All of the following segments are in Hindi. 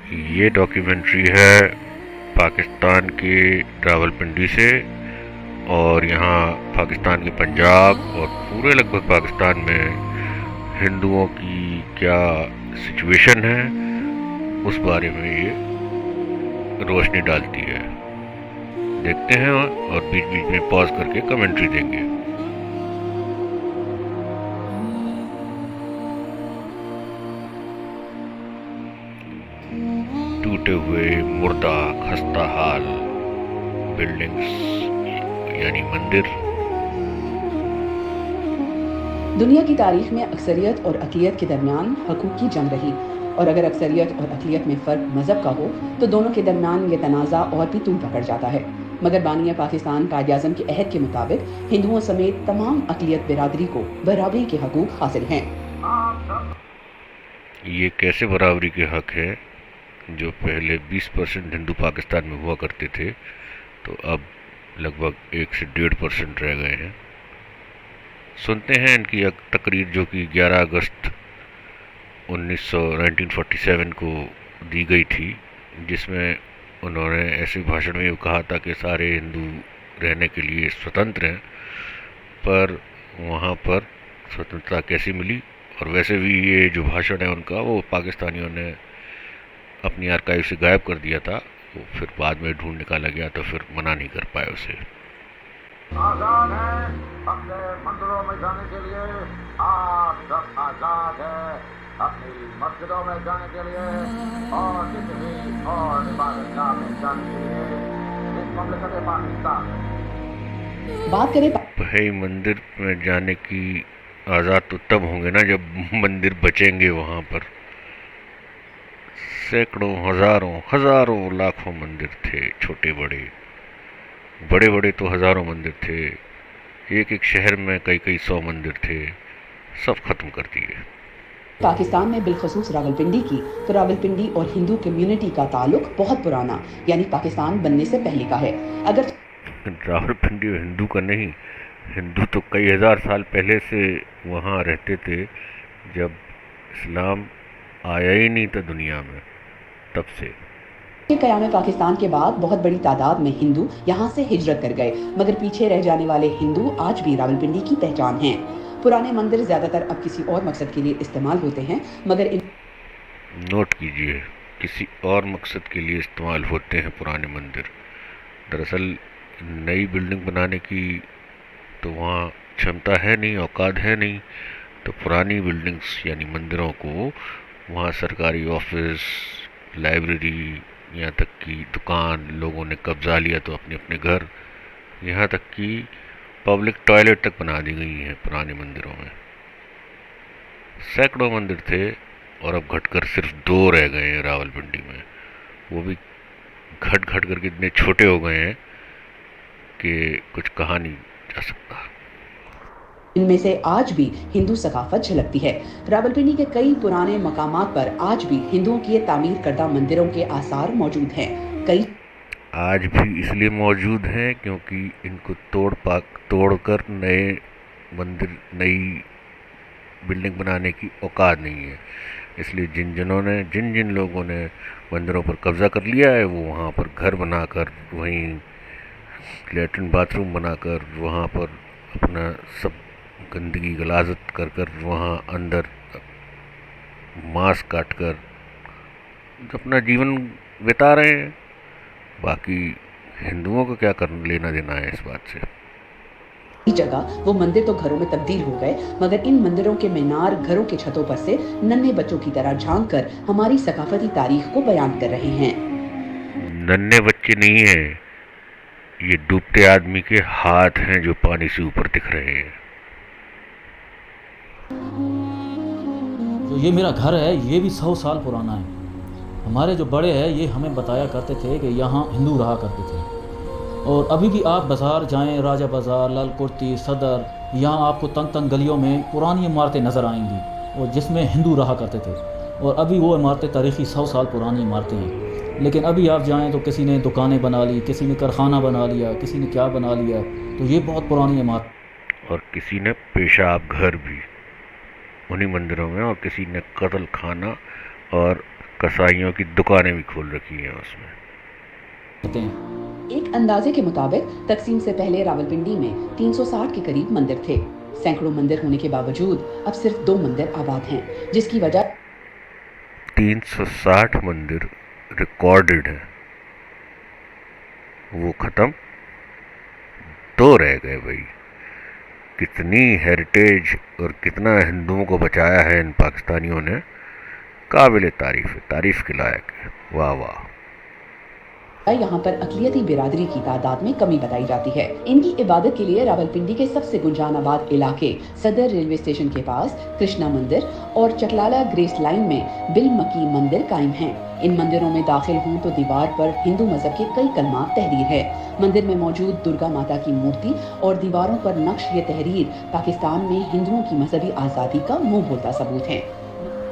ये डॉक्यूमेंट्री है पाकिस्तान की रावलपिंडी से, और यहाँ पाकिस्तान के पंजाब और पूरे लगभग पाकिस्तान में हिंदुओं की क्या सिचुएशन है उस बारे में ये रोशनी डालती है। देखते हैं और बीच बीच में पॉज करके कमेंट्री देंगे। टूटे हुए, मुर्दा, खस्ता हाल बिल्डिंग्स यानी मंदिर। दुनिया की तारीख में अक्सरियत और अक़लियत के दरमियान हकूक़ की जंग रही, और अगर अक्सरियत और अक़लियत में फ़र्क मज़हब का हो तो दोनों के दरमियान ये तनाज़ा और भी तूल पकड़ जाता है। मगर बानिया पाकिस्तान कायद-ए-आज़म के अहद के मुताबिक हिंदुओं समेत तमाम अक़लियत बिरादरी को बराबरी के हकूक़ हासिल हैं। ये कैसे बराबरी के हक है? जो पहले 20% हिंदू पाकिस्तान में हुआ करते थे, तो अब लगभग 1 से 1.5% रह गए हैं। सुनते हैं इनकी तकरीर जो कि 11 अगस्त 1947 को दी गई थी, जिसमें उन्होंने ऐसे भाषण में कहा था कि सारे हिंदू रहने के लिए स्वतंत्र हैं, पर वहाँ पर स्वतंत्रता कैसी मिली। और वैसे भी ये जो भाषण है उनका, वो पाकिस्तानियों ने अपनी आर्काइव से गायब कर दिया था, वो फिर बाद में ढूंढ निकाला गया तो फिर मना नहीं कर पाए उसे। आजाद है अपने मंदिरों में जाने के लिए, आप सब आजाद है अपनी मस्जिदों में जाने के लिए और किसी भी और इबादतगाह में जाने के लिए। इस ममलिकत पाकिस्तान बात करें भाई, मंदिर में जाने की आज़ाद तो तब होंगे ना जब मंदिर बचेंगे। वहाँ पर सैकड़ों, हज़ारों लाखों मंदिर थे, छोटे बड़े, बड़े बड़े तो हज़ारों मंदिर थे। एक एक शहर में कई 100 मंदिर थे, सब खत्म कर दिए। पाकिस्तान में बिलखसूस रावलपिंडी की, तो रावलपिंडी और हिंदू कम्युनिटी का ताल्लुक बहुत पुराना, यानी पाकिस्तान बनने से पहले का है। अगर रावलपिंडी हिंदू का नहीं, हिंदू तो कई हज़ार साल पहले से वहाँ रहते थे, जब इस्लाम आया ही नहीं था दुनिया में, तब से। क़याम पाकिस्तान के बाद बहुत बड़ी तादाद में हिंदू यहाँ से हिजरत कर गए, मगर पीछे रह जाने वाले हिंदू आज भी रावलपिंडी की पहचान हैं। पुराने मंदिर ज़्यादातर अब किसी और मकसद के लिए इस्तेमाल होते हैं, मगर नोट कीजिए, किसी और मकसद के लिए इस्तेमाल होते हैं पुराने मंदिर। दरअसल नई बिल्डिंग बनाने की तो वहाँ क्षमता है नहीं, औकात है नहीं, तो पुरानी बिल्डिंग्स यानी मंदिरों को वहाँ सरकारी ऑफिस, लाइब्रेरी, यहाँ तक कि दुकान लोगों ने कब्जा लिया तो अपने अपने घर, यहाँ तक कि पब्लिक टॉयलेट तक बना दी गई हैं पुराने मंदिरों में। सैकड़ों मंदिर थे और अब घटकर सिर्फ 2 रह गए हैं रावलपिंडी में। वो भी घट करके इतने छोटे हो गए हैं कि कुछ कहा नहीं जा सकता। इनमें से आज भी हिंदू सकाफत झलकती है। रावलपिंडी के कई पुराने मकामात पर आज भी हिंदुओं की तामीर करदा मंदिरों के आसार मौजूद हैं। कई आज भी इसलिए मौजूद हैं क्योंकि इनको तोड़कर नए मंदिर, नई बिल्डिंग बनाने की औकात नहीं है। इसलिए जिन जिन लोगों ने मंदिरों पर कब्जा कर लिया है, वो वहाँ पर घर बनाकर, वहीं लेटरिन बाथरूम बनाकर, वहाँ पर अपना सब गंदगी गलाजत कर वहाँ अंदर मांस काट कर अपना जीवन बिता रहे हैं। बाकी हिंदुओं को क्या लेना देना है इस बात से। जगह वो मंदिर तो घरों में तब्दील हो गए, मगर इन मंदिरों के मीनार घरों के छतों पर से नन्हे बच्चों की तरह झांक कर हमारी सकाफती तारीख को बयान कर रहे हैं। नन्हे बच्चे नहीं हैं, ये डूबते आदमी के हाथ हैं जो पानी से ऊपर दिख रहे हैं। तो ये मेरा घर है, ये भी 100 साल पुराना है। हमारे जो बड़े हैं ये हमें बताया करते थे कि यहाँ हिंदू रहा करते थे। और अभी भी आप बाज़ार जाएं, राजा बाज़ार, लाल कुर्ती, सदर, यहाँ आपको तंग गलियों में पुरानी इमारतें नज़र आएंगी, और जिसमें हिंदू रहा करते थे। और अभी वो इमारतें तारीख़ी 100 साल पुरानी इमारतें हैं। लेकिन अभी आप जाएं तो किसी ने दुकानें बना ली, किसी ने कारखाना बना लिया, किसी ने क्या बना लिया। तो ये बहुत पुरानी इमारत। और किसी ने पेशाब घर भी उन्हीं मंदिरों में, और किसी ने कत्ल खाना और कसाईयों की दुकानें भी खोल रखी हैं उसमें। कहते हैं। एक अंदाजे के मुताबिक तकसीम से पहले रावलपिंडी में 360 के करीब मंदिर थे। सैकड़ों मंदिर होने के बावजूद अब सिर्फ 2 मंदिर आबाद हैं, जिसकी वजह 360 मंदिर रिकॉर्डेड हैं, वो ख़त्म 2 रह गए भाई। कितनी हेरिटेज और कितना हिंदुओं को बचाया है इन पाकिस्तानियों ने, काबिल तारीफ़ है, तारीफ़ के लायक है। वाह वाह। यहाँ पर अक़लियती बिरादरी की तादाद में कमी बताई जाती है। इनकी इबादत के लिए रावलपिंडी के सबसे गुंजानाबाद इलाके सदर रेलवे स्टेशन के पास कृष्णा मंदिर और चकलाला ग्रेस लाइन में बिल मकी मंदिर कायम हैं। इन मंदिरों में दाखिल हों तो दीवार पर हिंदू मजहब के कई कलमात तहरीर है। मंदिर में मौजूद दुर्गा माता की मूर्ति और दीवारों पर नक्श ये तहरीर पाकिस्तान में हिंदुओं की मजहबी आज़ादी का मुंह बोलता सबूत है।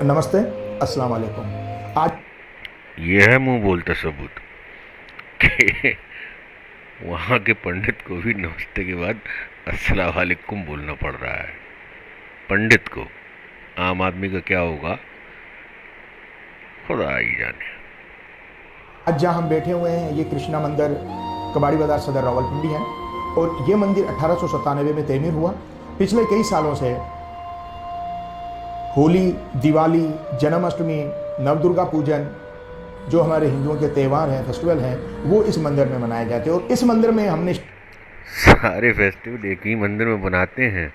नमस्ते, अस्सलाम वालेकुम। आज ये है मुंह बोलता सबूत कि वहाँ के पंडित को भी नमस्ते के बाद अस्सलाम वालेकुम बोलना पड़ रहा है। पंडित को, आम आदमी का क्या होगा खुदा ही जाने। आज जहाँ हम बैठे हुए हैं ये कृष्णा मंदिर कबाड़ी बाजार सदर रावलपिंडी है और ये मंदिर 1897 में तमीर हुआ। पिछले कई सालों से होली, दिवाली, जन्माष्टमी, नवदुर्गा पूजन जो हमारे हिंदुओं के त्यौहार हैं, फेस्टिवल हैं, वो इस मंदिर में मनाए जाते हैं। और इस मंदिर में हमने सारे फेस्टिवल एक ही मंदिर में बनाते हैं,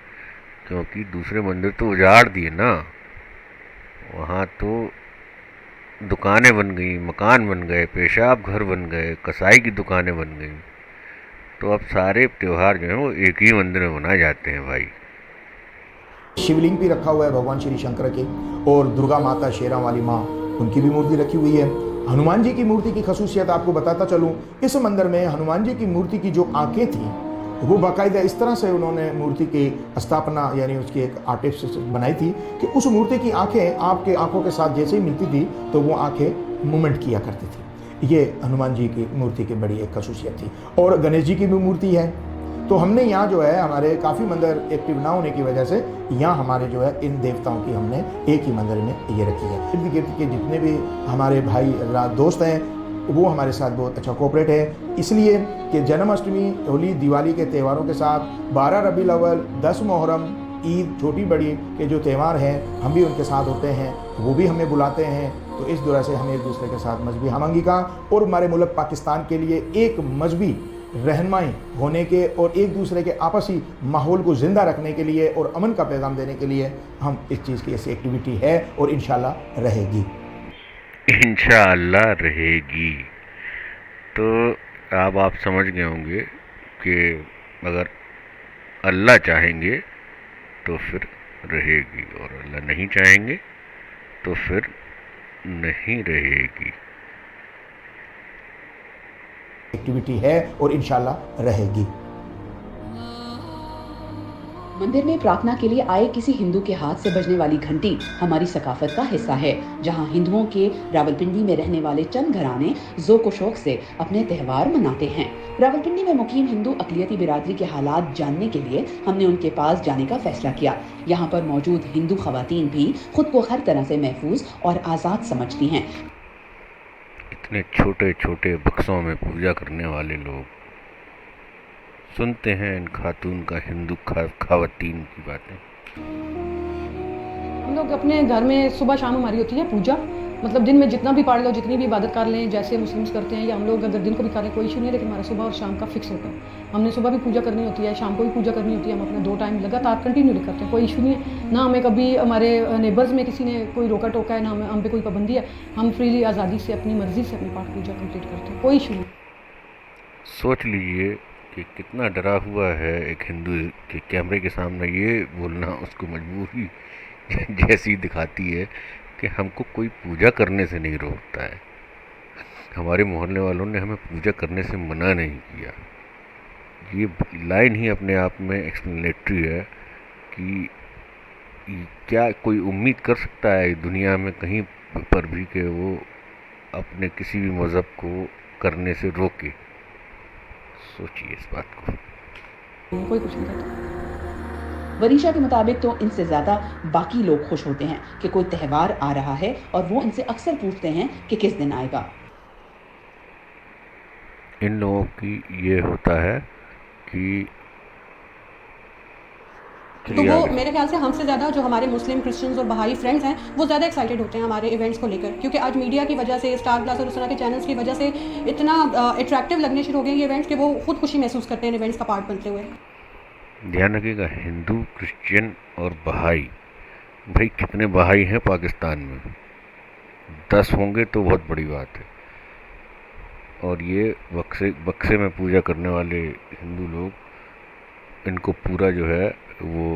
क्योंकि दूसरे मंदिर तो उजाड़ दिए ना। वहाँ तो दुकानें बन गई, मकान बन गए, पेशाब घर बन गए, कसाई की दुकानें बन गई। तो अब सारे त्यौहार जो हैं वो एक ही मंदिर में मनाए जाते हैं भाई। शिवलिंग भी रखा हुआ है भगवान श्री शंकर के, और दुर्गा माता शेरा वाली माँ उनकी भी मूर्ति रखी हुई है। हनुमान जी की मूर्ति की खसूसियत आपको बताता चलूं, इस मंदिर में हनुमान जी की मूर्ति की जो आंखें थी वो बाकायदा इस तरह से उन्होंने मूर्ति की स्थापना यानी उसकी एक आर्टिस्ट बनाई थी कि उस मूर्ति की आंखें आपके आंखों के साथ जैसे ही मिलती थी तो वो आंखें मूवमेंट किया करती थी। ये हनुमान जी की मूर्ति की बड़ी एक खसूसियत थी। और गणेश जी की भी मूर्ति है। तो हमने यहाँ जो है हमारे काफ़ी मंदिर एक्टिव ना होने की वजह से यहाँ हमारे जो है इन देवताओं की हमने एक ही मंदिर में ये रखी है। इर्द गिर्द के जितने भी हमारे भाई दोस्त हैं वो हमारे साथ बहुत अच्छा कोऑपरेट है, इसलिए कि जन्माष्टमी, होली, दिवाली के त्योहारों के साथ 12 रबीउल अव्वल, 10 मुहर्रम, ईद, छोटी बड़ी के जो त्यौहार हैं हम भी उनके साथ होते हैं, वो भी हमें बुलाते हैं। तो इस तरह से हम एक दूसरे के साथ मजहबी हमंगी का और हमारे मुल्क पाकिस्तान के लिए एक मजहबी रहनुमाई होने के और एक दूसरे के आपसी माहौल को ज़िंदा रखने के लिए और अमन का पैगाम देने के लिए हम इस चीज़ की ऐसी एक्टिविटी है और इंशाल्लाह रहेगी। इंशाअल्लाह रहेगी। तो अब आप समझ गए होंगे कि अगर अल्लाह चाहेंगे तो फिर रहेगी और अल्लाह नहीं चाहेंगे तो फिर नहीं रहेगी। एक्टिविटी है और इंशाल्लाह रहेगी। मंदिर में प्रार्थना के लिए आए किसी हिंदू के हाथ से बजने वाली घंटी हमारी सकाफत का हिस्सा है, जहां हिंदुओं के रावलपिंडी में रहने वाले चंद घराने ज़ोक व शौक से अपने त्यौहार मनाते हैं। रावलपिंडी में मुकीम हिंदू अक़लियती बिरादरी के हालात जानने के लिए हमने उनके पास जाने का फैसला किया। यहाँ पर मौजूद हिंदू ख़वातीन भी खुद को हर तरह से महफूज और आज़ाद समझती हैं। इतने छोटे छोटे बक्सों में पूजा करने वाले लोग, सुनते हैं इन खातून का, हिंदू ख़वातीन की बातें। हम लोग अपने घर में सुबह शाम हमारी होती है पूजा, मतलब दिन में जितना भी पढ़ लो, जितनी भी इबादत कर लें, जैसे मुस्लिम्स करते हैं, या हम लोग अगर दिन को भी करें कोई इशू नहीं है, लेकिन हमारा सुबह और शाम का फिक्स होता है। हमने सुबह भी पूजा करनी होती है, शाम को भी पूजा करनी होती है। हम अपने 2 टाइम लगातार कंटिन्यूली करते हैं, कोई इशू नहीं है। ना हमें कभी हमारे नेबर्स में किसी ने कोई रोका टोका है, ना हमें हम पे कोई पाबंदी है। हम फ्रीली आज़ादी से अपनी मर्ज़ी से अपनी पाठ पूजा कंप्लीट करते हैं, कोई इशू नहीं। सोच लीजिए कि कितना डरा हुआ है एक हिंदू के कैमरे के सामने ये बोलना उसको मजबूरी जैसी दिखाती है कि हमको कोई पूजा करने से नहीं रोकता है। हमारे मोहल्ले वालों ने हमें पूजा करने से मना नहीं किया। ये लाइन ही अपने आप में एक्सप्लेनेटरी है कि क्या कोई उम्मीद कर सकता है दुनिया में कहीं पर भी कि वो अपने किसी भी मज़हब को करने से रोके। सोचिए इस बात को। कोई कुछ नहीं कहता। वरीशा के मुताबिक तो इनसे ज़्यादा बाकी लोग खुश होते हैं कि कोई त्यौहार आ रहा है और वो इनसे अक्सर पूछते हैं कि किस दिन आएगा। इन लोगों की ये होता है कि तो वो मेरे ख्याल से हमसे ज़्यादा जो हमारे मुस्लिम क्रिश्चियंस और बहाई फ्रेंड्स हैं वो ज़्यादा एक्साइटेड होते हैं हमारे इवेंट्स को लेकर, क्योंकि आज मीडिया की वजह से, स्टार प्लस और उस तरह के चैनल्स की वजह से इतना अट्रैक्टिव लगने शुरू हो गए ये इवेंट्स कि वो खुद खुशी महसूस करते हैं इवेंट्स का पार्ट बनते हुए। ध्यान रखिएगा, हिंदू, क्रिश्चियन और बहाई, भाई कितने बहाई हैं पाकिस्तान में? 10 होंगे तो बहुत बड़ी बात है। और ये बक्से में पूजा करने वाले हिंदू लोग, इनको पूरा जो है वो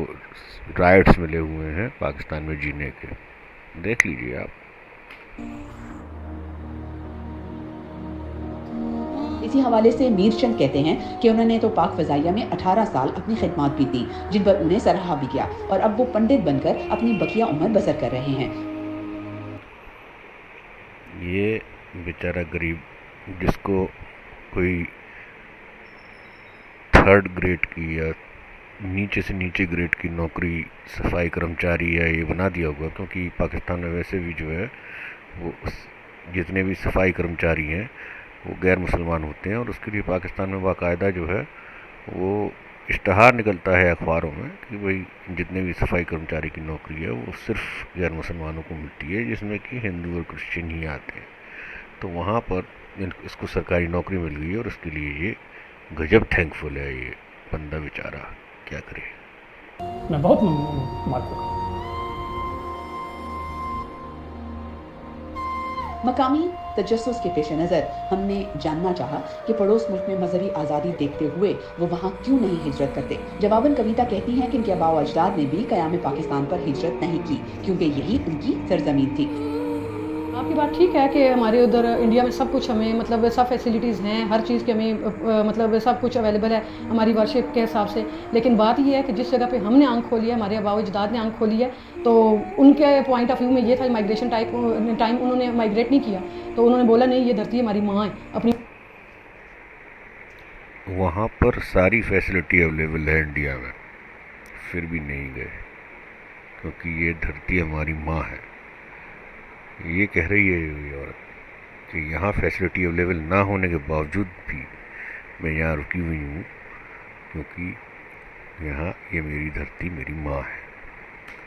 राइट्स मिले हुए हैं पाकिस्तान में जीने के। देख लीजिए आप। इसी हवाले से मीरचंद कहते हैं कि उन्होंने तो पाक फ़ज़ाइया में 18 साल अपनी खिदमत भी दी, जिन पर उन्हें सराहा भी गया, और अब वो पंडित बनकर अपनी बकिया उम्र बसर कर रहे हैं। ये बेचारा गरीब, जिसको कोई 3rd ग्रेड की या नीचे से नीचे ग्रेड की नौकरी सफाई कर्मचारी या ये बना दिया होगा, क्योंकि पाकिस्तान में वैसे भी जो है वो जितने भी सफाई कर्मचारी हैं वो गैर मुसलमान होते हैं, और उसके लिए पाकिस्तान में बाकायदा जो है वो इश्तहार निकलता है अखबारों में कि भाई जितने भी सफाई कर्मचारी की नौकरी है वो सिर्फ गैर मुसलमानों को मिलती है, जिसमें कि हिंदू और क्रिश्चियन ही आते हैं। तो वहाँ पर इसको सरकारी नौकरी मिल गई है, और उसके लिए ये गजब थैंकफुल है ये बंदा बेचारा, क्या करे। मैं बहुत ममनून हूँ मालिक का। मकामी तजस्सुस के पेश नज़र हमने जानना चाहा कि पड़ोस मुल्क में मजहबी आज़ादी देखते हुए वो वहाँ क्यों नहीं हिजरत करते। जवाबन कविता कहती हैं कि इनके आबाओ अजदाद ने भी क़याम पाकिस्तान पर हिजरत नहीं की, क्योंकि यही उनकी सरजमीन थी। आपकी बात ठीक है कि हमारे उधर इंडिया में सब कुछ हमें मतलब सब फैसिलिटीज़ हैं, हर चीज़ की हमें मतलब सब कुछ अवेलेबल है हमारी वर्शिप के हिसाब से। लेकिन बात ये है कि जिस जगह पे हमने आंख खोली है, हमारे आबाओ अजदाद ने आंख खोली है, तो उनके पॉइंट ऑफ व्यू में ये था माइग्रेशन टाइम उन्होंने माइग्रेट नहीं किया, तो उन्होंने बोला नहीं ये धरती हमारी माँ है अपनी। वहाँ पर सारी फैसिलिटी अवेलेबल है इंडिया में, फिर भी नहीं गए, क्योंकि ये धरती हमारी माँ है। ये कह रही है ये औरत कि यहाँ फैसिलिटी अवेलेबल ना होने के बावजूद भी मैं यहाँ रुकी हुई हूँ, क्योंकि यहाँ ये मेरी धरती मेरी माँ है।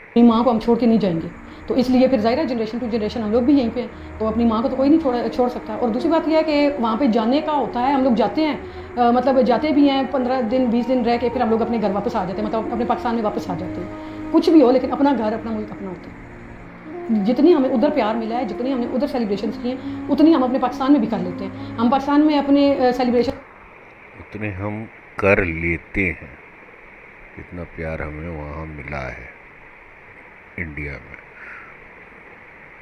अपनी माँ को हम छोड़ के नहीं जाएंगे, तो इसलिए फिर ज़ाहिर है जनरेशन टू जनरेशन हम लोग भी यहीं पे हैं, तो अपनी माँ को तो कोई नहीं छोड़ सकता। और दूसरी बात यह है कि वहाँ पे जाने का होता है, हम लोग जाते हैं मतलब जाते भी हैं 15 दिन 20 दिन रह के फिर हम लोग अपने घर वापस आ जाते हैं, मतलब अपने पाकिस्तान में वापस आ जाते हैं। कुछ भी हो लेकिन अपना घर अपना मुल्क अपना होता है। जितनी हमें उधर प्यार मिला है, जितनी हमने उधर सेलिब्रेशंस किए हैं, उतनी हम अपने पाकिस्तान में भी कर लेते हैं। हम पाकिस्तान में अपने सेलिब्रेशन उतने हम कर लेते हैं जितना प्यार हमें वहाँ मिला है इंडिया में।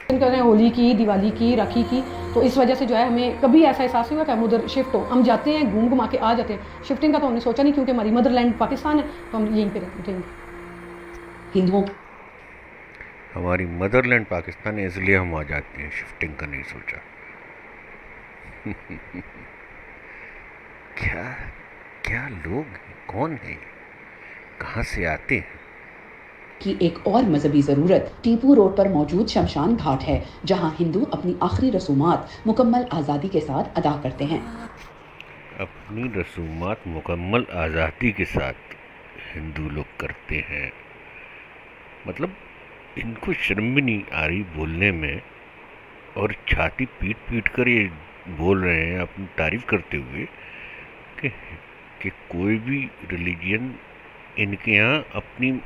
कर रहे हैं होली की, दिवाली की, राखी की, तो इस वजह से जो है हमें कभी ऐसा एहसास हुआ कि हम उधर शिफ्ट हो। हम जाते हैं घूम घुमा के आ जाते हैं। शिफ्टिंग का तो हमने सोचा नहीं, क्योंकि हमारी मदरलैंड पाकिस्तान है, तो हम यहीं पे रहते हैं। हिंदुओं हमारी मदरलैंड पाकिस्तान है, इसलिए हम आ जाते हैं, शिफ्टिंग का नहीं सोचा। क्या क्या लोग, कौन है, कहाँ से आते हैं? की एक और मजहबी ज़रूरत टीपू रोड पर मौजूद शमशान घाट है, जहां हिंदू अपनी आखिरी रसूमात मुकम्मल आज़ादी के साथ अदा करते हैं। अपनी रसूमात मुकम्मल आज़ादी के साथ हिंदू लोग करते हैं, मतलब इनको शर्म भी नहीं आ रही बोलने में, और छाती पीट पीट कर ये बोल रहे हैं अपनी तारीफ करते हुए कि कोई भी रिलीजियन इनके यहाँ अपनी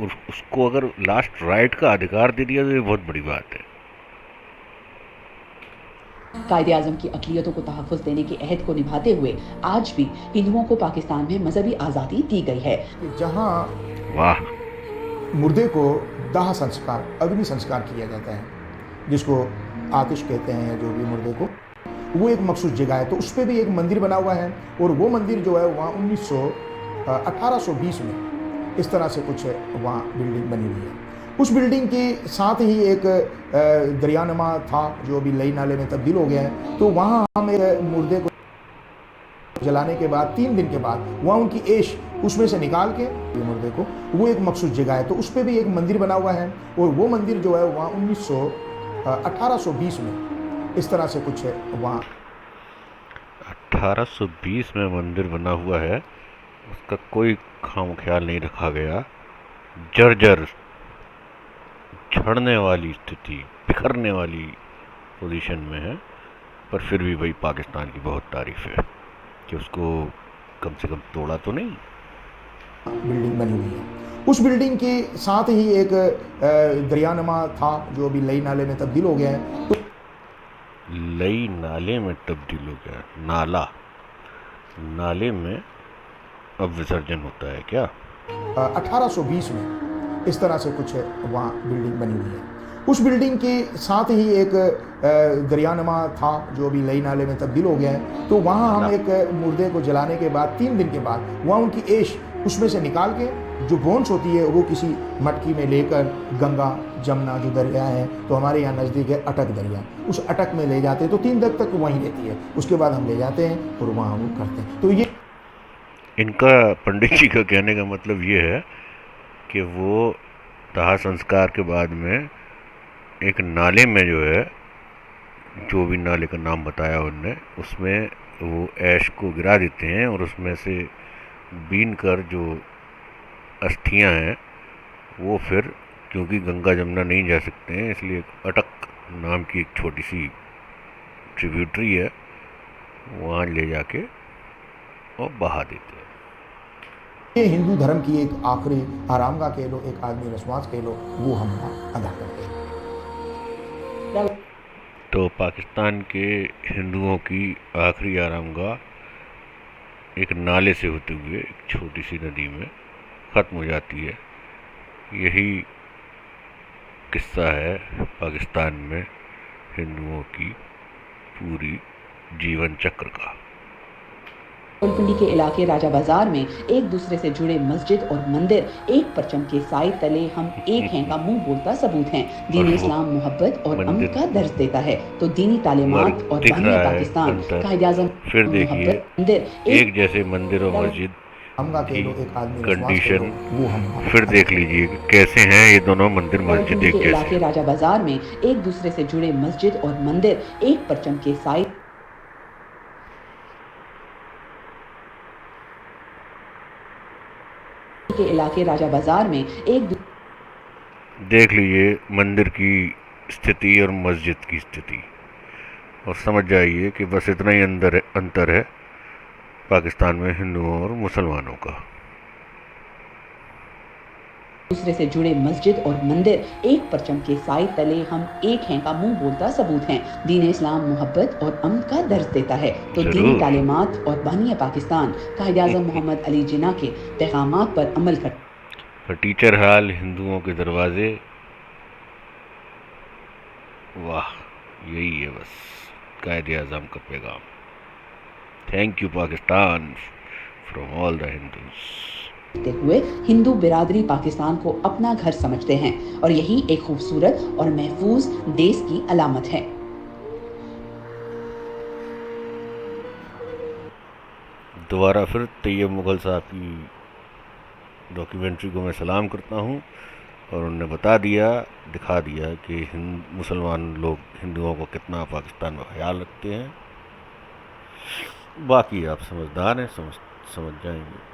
उसको अगर लास्ट राइट का अधिकार दे दिया तो ये बहुत बड़ी बात है। कायदे आज़म की अक़लियतों को तहफ़्फ़ुज़ देने के अहद को निभाते हुए आज भी हिंदुओं को पाकिस्तान में मजहबी आज़ादी दी गई है। जहाँ वाह, मुर्दे को दाह संस्कार, अग्नि संस्कार किया जाता है, जिसको आतिश कहते हैं, जो भी मुर्दे को, वो एक मखसूस जगह है। तो उस पर भी एक मंदिर बना हुआ है, और वो मंदिर जो है वहाँ 1820 में इस तरह से कुछ वहाँ बिल्डिंग बनी हुई है। उस बिल्डिंग के साथ ही एक दरियानुमा था जो अभी लई नाले में तब्दील हो गया है, तो वहाँ हम एक मुर्दे को जलाने के बाद 3 दिन के बाद वहाँ उनकी एश उसमें से निकाल के ये मुर्दे को वो एक मखसूस जगह है, तो उस पर भी एक मंदिर बना हुआ है। और वो मंदिर जो है वहाँ 1820 में इस तरह से कुछ है वहाँ। 1820 में मंदिर बना हुआ है, उसका कोई खाम ख्याल नहीं रखा गया। जर्जर झड़ने वाली स्थिति, बिखरने वाली पोजीशन में है, पर फिर भी भाई पाकिस्तान की बहुत तारीफ है कि उसको कम से कम तोड़ा तो नहीं। बिल्डिंग बनी हुई है, उस बिल्डिंग के साथ ही एक दरियानुमा था जो अभी लई नाले में तब्दील हो गया है। तो लई नाले में तब्दील हो गया, नाले में अब विसर्जन होता है क्या? 1820 में इस तरह से कुछ है वहाँ बिल्डिंग बनी हुई है, उस बिल्डिंग के साथ ही एक दरियानुमा था जो अभी लई नाले में तब्दील हो गया है। तो वहाँ हम एक मुर्दे को जलाने के बाद 3 दिन के बाद वहाँ उनकी एश उसमें से निकाल के जो बोन्स होती है वो किसी मटकी में लेकर गंगा जमुना जो दरिया है, तो हमारे यहाँ नज़दीक है अटक दरिया, उस अटक में ले जाते हैं। तो 3 दिन तक वहीं रहती है, उसके बाद हम ले जाते हैं और वहाँ वो करते हैं। तो ये इनका पंडित जी का कहने का मतलब ये है कि वो दाह संस्कार के बाद में एक नाले में जो है, जो भी नाले का नाम बताया उनने, उसमें वो ऐश को गिरा देते हैं और उसमें से बीन कर जो अस्थियां हैं वो फिर, क्योंकि गंगा जमुना नहीं जा सकते हैं, इसलिए अटक नाम की एक छोटी सी ट्रिब्यूटरी है, वहाँ ले जाके और बहा देते हैं। ये हिंदू धर्म की एक आखिरी आरामगाह कह लो, एक आदमी रस्मास कह लो, वो हम वहाँ अदा करते हैं। तो पाकिस्तान के हिंदुओं की आखिरी आरामगाह एक नाले से होते हुए एक छोटी सी नदी में ख़त्म हो जाती है। यही किस्सा है पाकिस्तान में हिंदुओं की पूरी जीवन चक्र का। रावलपिंडी के इलाके राजा बाजार में एक दूसरे से जुड़े मस्जिद और मंदिर एक परचम के साए तले हम एक हैं का मुंह बोलता सबूत हैं। दीन इस्लाम मोहब्बत और अमन का दर्ज देता है, तो दीनी तालीमात और बानी पाकिस्तान कायद-ए-आज़म फिर देखिए मंदिर एक जैसे मंदिर और मस्जिद की कंडीशन फिर देख लीजिए कैसे हैं ये दोनों मंदिर मस्जिद एक इलाके जैसे। राजा बाजार में एक दूसरे से जुड़े मस्जिद और मंदिर एक परचम के साए के इलाके राजा बाजार में एक देख लीजिए मंदिर की स्थिति और मस्जिद की स्थिति और समझ जाइए कि बस इतना ही अंतर है पाकिस्तान में हिंदुओं और मुसलमानों का। दूसरे से जुड़े मस्जिद और मंदिर एक परचम के साए तले हम एक हैं का मुंह बोलता सबूत हैं। दीन इस्लाम मोहब्बत और अमन का दर्ज देता है, तो दीनी तालीमात और बानी पाकिस्तान कायद-ए-आज़म मोहम्मद अली जिन्ना के पैगामात पर अमल कर। टीचर हाल हिंदुओं के दरवाजे, वाह यही है बस कायद-ए-आज़म का पैगाम। Thank you Pakistan from all the Hindus. हुए हिंदू बिरादरी पाकिस्तान को अपना घर समझते हैं और यही एक खूबसूरत और महफूज देश की अलामत है। दोबारा फिर तैयब मुगल साहब की डॉक्यूमेंट्री को मैं सलाम करता हूँ और उन्होंने बता दिया, दिखा दिया कि मुसलमान लोग हिंदुओं को कितना पाकिस्तान में ख्याल रखते हैं। बाकी आप समझदार हैं, समझ जाएंगे।